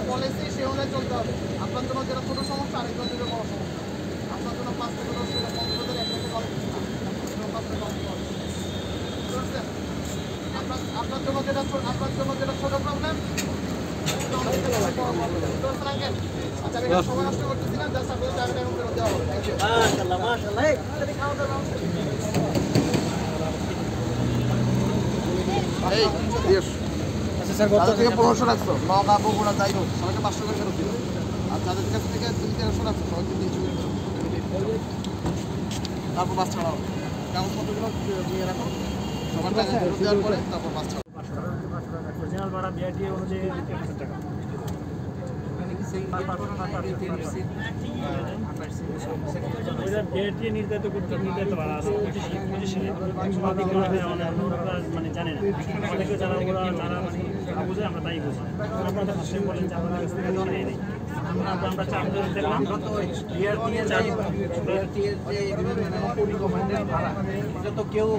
Policy সে অনুযায়ী চলতে হবে। আপনার জন্য যেটা ছোটো সমস্যা আরেকজন যেটা বড় সমস্যা। আপনার জন্য 5 থেকে 10 টাকা 15 1 লাখে কম কিছু না। আপনার জন্য 5 টাকা কম বুঝতে পারছেন? আপনার জন্য যেটা ছোট প্রবলেম আচ্ছা আমি সময় নষ্ট করতেছি না, জাস্ট আপনাদের টাকাটা এখন ফেরত দেওয়া হবে। Thank you. মাশাআল্লাহ মাশাআল্লাহ। খাওয়া দাওয়া এই দিস আচ্ছা স্যার কত থেকে 1500 রাখছো নগা বগুড়া যাই হোক সবাইকে 500 করে ফেরত দিও। আর যাদের কাছ থেকে 2-300 রাখছো সবাইকে 300 করে ফেরত তারপর বাস ছাড়াও কাগজপত্রগুলো নিয়ে রাখো সবার টাকা ফেরত দেওয়ার পরে তারপর বাস ছাড়াও। অরিজিনাল ভাড়া বিআইটি অনুযায়ী 1000 টাকা। নির্ধারিত করতে নির্ধারিত ভাড়া আছে মানে জানে না অনেকে যারা ওরা যারা মানে বুঝে আমরা তাই বুঝি। আপনারা ফার্স্ট টাইম বলেন যে আমাদের কাছ থেকে ধরে নেই আমরা চাপ ধরে দেখলাম কেউ